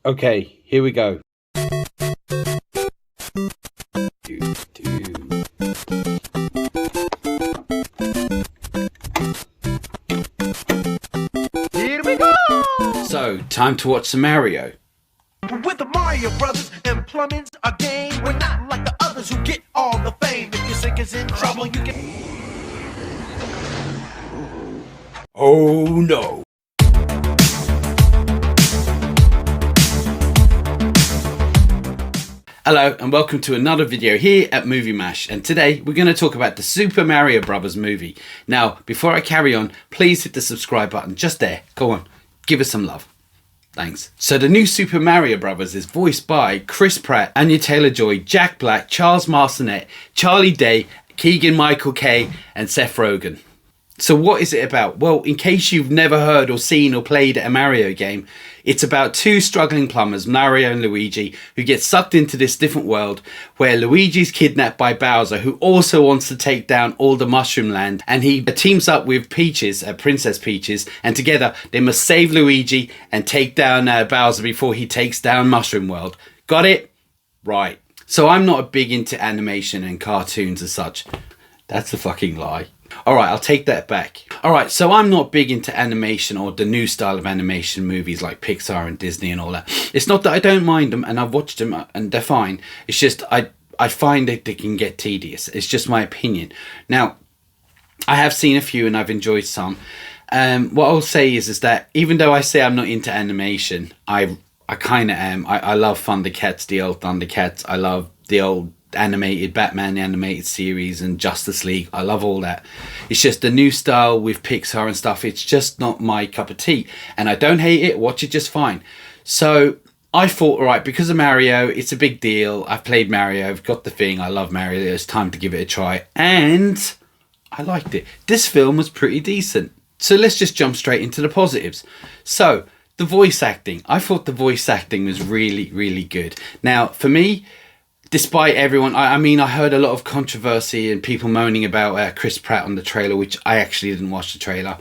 Okay, here we go. Here we go! So, time to watch some Mario. With the Mario Brothers and plumbing's a game. We're not like the others who get all the fame. If your sink is in trouble, you can... Oh no! Hello and welcome to another video here at Movie Mash, and today we're going to talk about the Super Mario Bros. Movie. Now, before I carry on, please hit the subscribe button just there. Go on, give us some love. Thanks. So the new Super Mario Bros. Is voiced by Chris Pratt, Anya Taylor-Joy, Jack Black, Charles Martinet, Charlie Day, Keegan-Michael Kay and Seth Rogen. So what is it about? Well, in case you've never heard or seen or played a Mario game, it's about two struggling plumbers, Mario and Luigi, who get sucked into this different world where Luigi's kidnapped by Bowser, who also wants to take down all the Mushroom Land, and he teams up with Peaches, Princess Peaches, and together they must save Luigi and take down Bowser before he takes down Mushroom World. Got it? Right. So I'm not big into animation and cartoons as such. That's a fucking lie. Alright, I'll take that back. Alright, so I'm not big into animation or the new style of animation movies like Pixar and Disney and all that. It's not that I don't mind them, and I've watched them and they're fine. It's just I find that they can get tedious. It's just my opinion. Now, I have seen a few and I've enjoyed some. What I'll say is that even though I say I'm not into animation, I kind of am. I love Thundercats, the old Thundercats. I love the old animated Batman animated series and Justice League. I love all that. It's just the new style with Pixar and stuff. It's just not my cup of tea, and I don't hate it. Watch it just fine. So I thought, all right, because of Mario, it's a big deal. I've played Mario. I've got the thing. I love Mario. It's time to give it a try, and I liked it. This film was pretty decent. So let's just jump straight into the positives. So the voice acting. I thought the voice acting was really, really good. Now, for me, despite everyone, I mean, I heard a lot of controversy and people moaning about Chris Pratt on the trailer, which I actually didn't watch the trailer.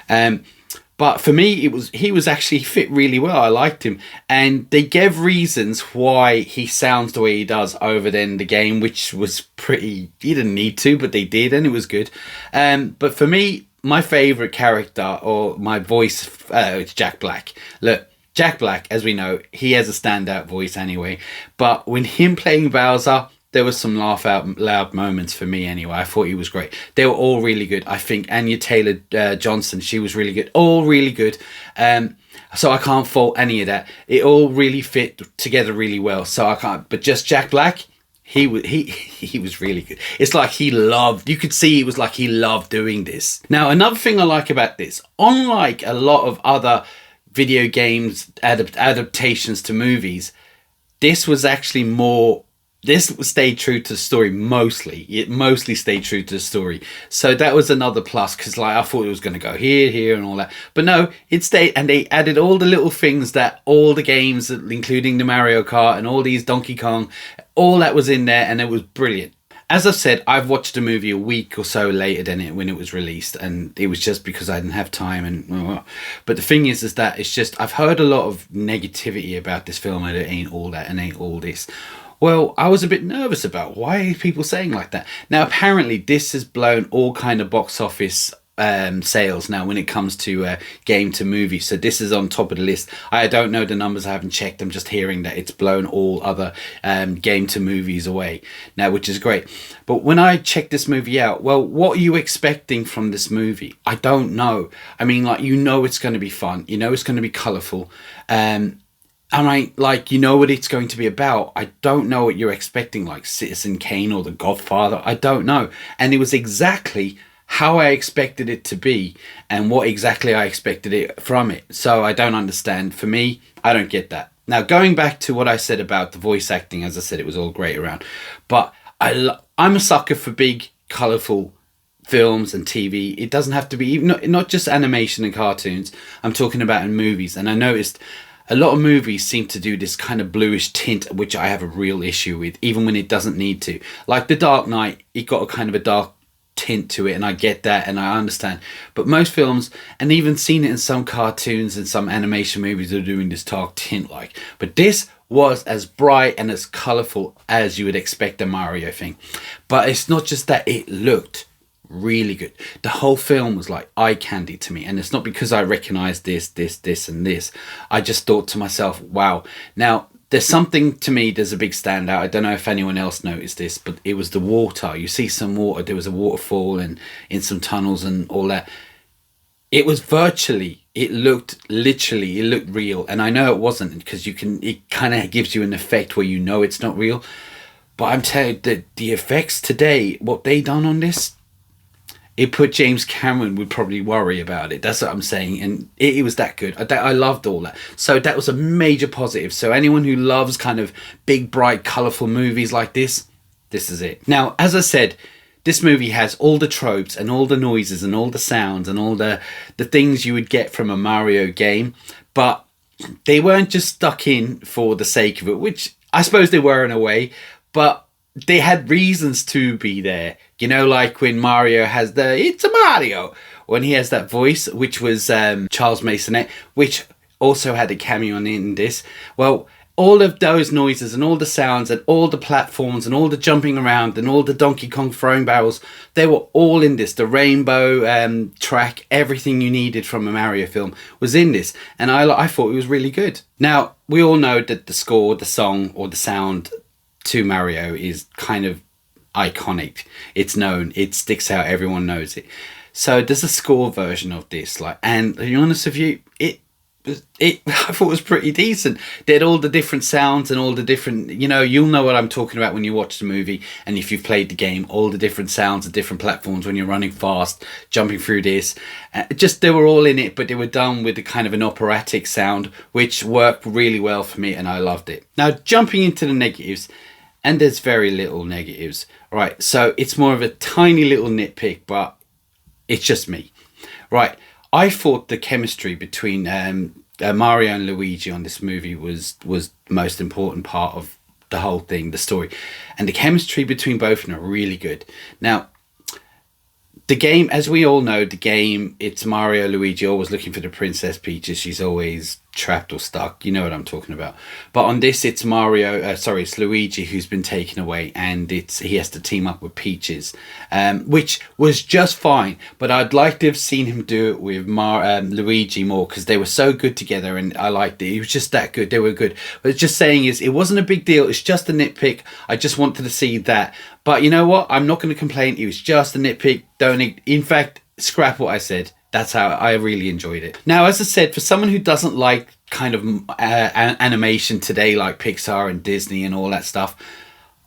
But for me, he was actually fit really well. I liked him. And they gave reasons why he sounds the way he does over in the game, which was pretty... You didn't need to, but they did, and it was good. But for me, my favourite character, or my voice, it's Jack Black. Look, Jack Black, as we know, he has a standout voice anyway. But when him playing Bowser, there was some laugh out loud moments for me anyway. I thought he was great. They were all really good. I think Anya Taylor-Johnson, she was really good. All really good. So I can't fault any of that. It all really fit together really well. So I can't. But just Jack Black, he was really good. It's like he loved, you could see it was like he loved doing this. Now, another thing I like about this, unlike a lot of other video games adaptations to movies, this was actually more, this stayed true to the story mostly. It mostly stayed true to the story. So that was another plus, because like I thought it was going to go here and all that. But no, it stayed, and they added all the little things that all the games, including the Mario Kart and all these Donkey Kong, all that was in there, and it was brilliant. As I've said, I've watched the movie a week or so later than it when it was released, and it was just because I didn't have time. But the thing is that it's just, I've heard a lot of negativity about this film, and it ain't all that and ain't all this. Well, I was a bit nervous about why are people saying like that. Now, apparently this has blown all kind of box office sales now when it comes to game to movie. So this is on top of the list. I don't know the numbers, I haven't checked. I'm just hearing that it's blown all other game to movies away now, which is great. But when I checked this movie out, well, what are you expecting from this movie? I don't know. I mean, like, you know it's going to be fun, you know it's going to be colourful, and like, you know what it's going to be about. I don't know what you're expecting, like Citizen Kane or The Godfather. I don't know. And it was exactly how I expected it to be, and what exactly I expected it from it. So I don't understand. For me, I don't get that. Now, going back to what I said about the voice acting, as I said, it was all great around. But I'm a sucker for big, colourful films and TV. It doesn't have to be, not just animation and cartoons. I'm talking about in movies. And I noticed a lot of movies seem to do this kind of bluish tint, which I have a real issue with, even when it doesn't need to. Like The Dark Knight, it got a kind of a dark tint to it, and I get that and I understand, but most films, and even seen it in some cartoons and some animation movies, are doing this dark tint like, but this was as bright and as colorful as you would expect a Mario thing. But it's not just that, it looked really good. The whole film was like eye candy to me, and it's not because I recognized this and this. I just thought to myself, wow. Now there's something, to me, there's a big standout. I don't know if anyone else noticed this, but it was the water. You see some water, there was a waterfall and in some tunnels and all that. It was virtually, it looked real. And I know it wasn't, because it kind of gives you an effect where you know it's not real. But I'm telling you that the effects today, what they done on this, it put James Cameron would probably worry about it. That's what I'm saying. And it was that good. I loved all that. So that was a major positive. So anyone who loves kind of big, bright, colourful movies like this is it. Now, as I said, this movie has all the tropes and all the noises and all the sounds and all the things you would get from a Mario game. But they weren't just stuck in for the sake of it, which I suppose they were in a way. But they had reasons to be there. You know, like when Mario has "It's a Mario," when he has that voice, which was Charles Masonette, which also had a cameo in this. Well, all of those noises and all the sounds and all the platforms and all the jumping around and all the Donkey Kong throwing barrels, they were all in this. The rainbow track, everything you needed from a Mario film was in this. And I thought it was really good. Now, we all know that the score, the song, or the sound to Mario is kind of iconic. It's known, it sticks out, everyone knows it. So there's a score version of this, like, and to be honest with you, it I thought it was pretty decent. They had all the different sounds and all the different, you'll know what I'm talking about when you watch the movie, and if you've played the game, all the different sounds of different platforms when you're running fast, jumping through this. Just, they were all in it, but they were done with a kind of an operatic sound, which worked really well for me, and I loved it. Now, jumping into the negatives, and there's very little negatives, right? So it's more of a tiny little nitpick, but it's just me, right? I thought the chemistry between Mario and Luigi on this movie was the most important part of the whole thing, the story. And the chemistry between both of them are really good. Now, the game, as we all know, it's Mario, Luigi always looking for the Princess Peach. She's always trapped or stuck. You know what I'm talking about. But on this, it's it's Luigi who's been taken away, and he has to team up with Peaches, which was just fine. But I'd like to have seen him do it with Luigi more, because they were so good together, and I liked it. It was just that good. They were good. But just saying it wasn't a big deal. It's just a nitpick. I just wanted to see that. But you know what? I'm not going to complain. It was just a nitpick. In fact, scrap what I said. That's how I really enjoyed it. Now, as I said, for someone who doesn't like kind of animation today, like Pixar and Disney and all that stuff,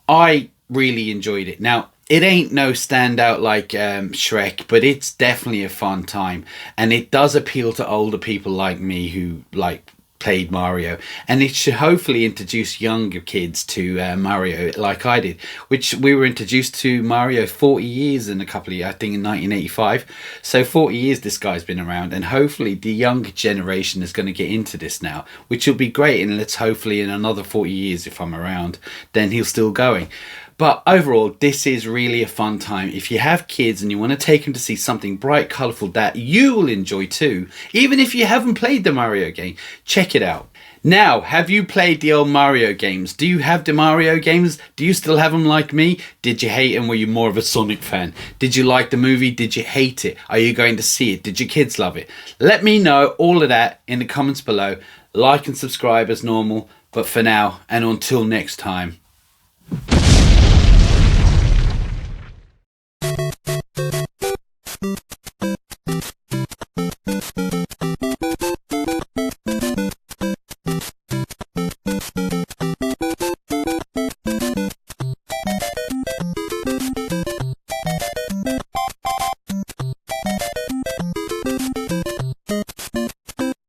I really enjoyed it. Now, it ain't no standout like Shrek, but it's definitely a fun time. And it does appeal to older people like me who played Mario, and it should hopefully introduce younger kids to Mario like I did, which we were introduced to Mario 40 years in I think in 1985. So 40 years this guy's been around, and hopefully the younger generation is going to get into this now, which will be great. And let's hopefully in another 40 years, if I'm around, then he'll still going. But overall, this is really a fun time. If you have kids and you want to take them to see something bright, colourful that you will enjoy too, even if you haven't played the Mario game, check it out. Now, have you played the old Mario games? Do you have the Mario games? Do you still have them like me? Did you hate them? Were you more of a Sonic fan? Did you like the movie? Did you hate it? Are you going to see it? Did your kids love it? Let me know all of that in the comments below. Like and subscribe as normal. But for now, and until next time.